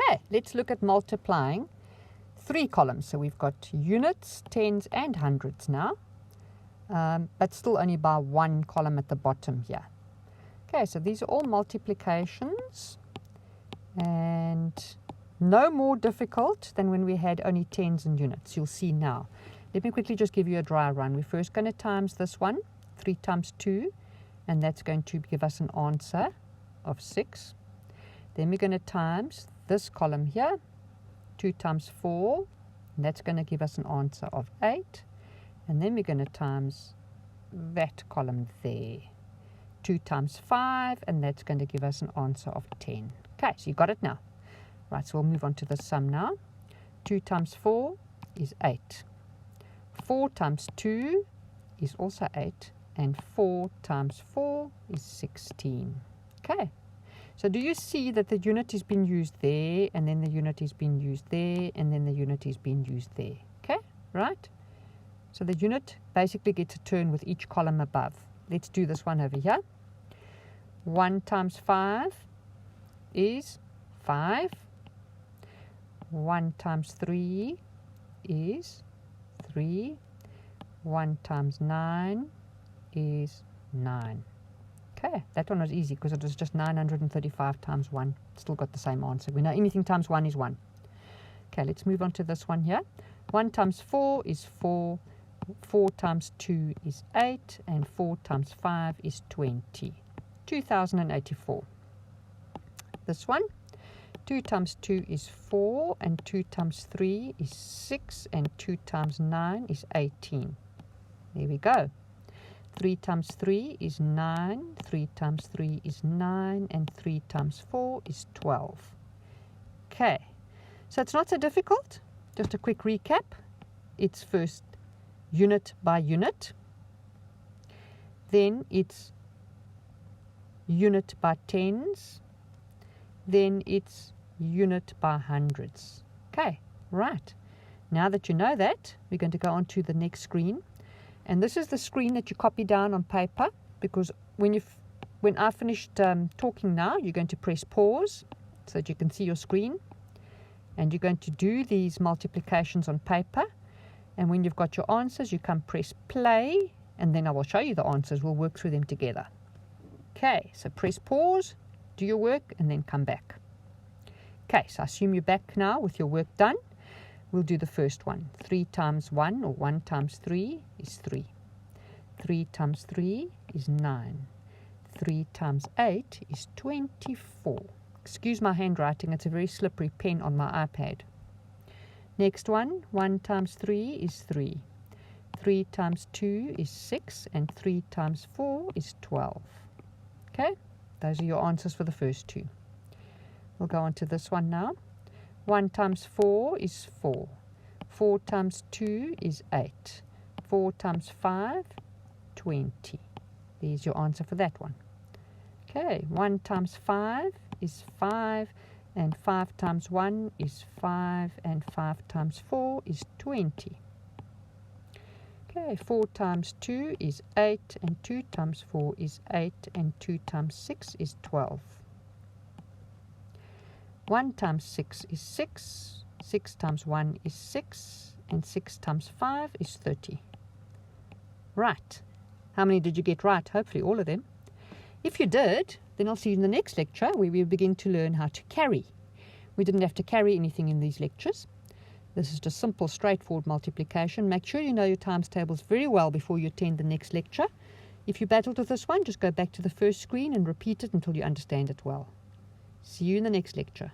Okay, let's look at multiplying 3 columns. So we've got units, tens and hundreds now, but still only by 1 column at the bottom here. Okay, so these are all multiplications and no more difficult than when we had only tens and units. You'll see now. Let me quickly just give you a dry run. We're first going to times this one, 3 times 2, and that's going to give us an answer of 6. Then we're going to times this column here, 2 times 4, and that's going to give us an answer of 8. And then we're going to times that column there, 2 times 5, and that's going to give us an answer of 10. Okay, so you got it now. Right, so we'll move on to the sum now. 2 times 4 is 8. 4 times 2 is also 8, and 4 times 4 is 16. Okay, so do you see that the unit is being used there, and then the unit is being used there, and then the unit is being used there? Okay, right? So the unit basically gets a turn with each column above. Let's do this one over here. 1 times 5 is 5. 1 times 3 is 3. 1 times 9 is 9. Okay, that one was easy because it was just 935 times 1. Still got the same answer. We know anything times 1 is 1. Okay, let's move on to this one here. 1 times 4 is 4. 4 times 2 is 8. And 4 times 5 is 20. 2084. This one. 2 times 2 is 4, and 2 times 3 is 6, and 2 times 9 is 18. There we go. 3 times 3 is 9, 3 times 3 is 9, and 3 times 4 is 12. Okay, so it's not so difficult. Just a quick recap. It's first unit by unit. Then it's unit by tens. Then it's unit by hundreds. Okay, right. Now that you know that, we're going to go on to the next screen. And this is the screen that you copy down on paper, because when I finished talking now, you're going to press pause so that you can see your screen. And you're going to do these multiplications on paper. And when you've got your answers, you come press play, and then I will show you the answers. We'll work through them together. Okay, so press pause, do your work, and then come back. Okay, so I assume you're back now with your work done. We'll do the first one. 3 times 1, or 1 times 3, is 3. 3 times 3 is 9. 3 times 8 is 24. Excuse my handwriting, it's a very slippery pen on my iPad. Next one, 1 times 3 is 3. 3 times 2 is 6, and 3 times 4 is 12. Okay, those are your answers for the first two. We'll go on to this one now. 1 times 4 is 4. 4 times 2 is 8. 4 times 5, 20. There's your answer for that one. Okay, 1 times 5 is 5, and 5 times 1 is 5, and 5 times 4 is 20. Okay, 4 times 2 is 8, and 2 times 4 is 8, and 2 times 6 is 12. 1 times 6 is 6, 6 times 1 is 6, and 6 times 5 is 30. Right. How many did you get right? Hopefully all of them. If you did, then I'll see you in the next lecture where we'll begin to learn how to carry. We didn't have to carry anything in these lectures. This is just simple, straightforward multiplication. Make sure you know your times tables very well before you attend the next lecture. If you battled with this one, just go back to the first screen and repeat it until you understand it well. See you in the next lecture.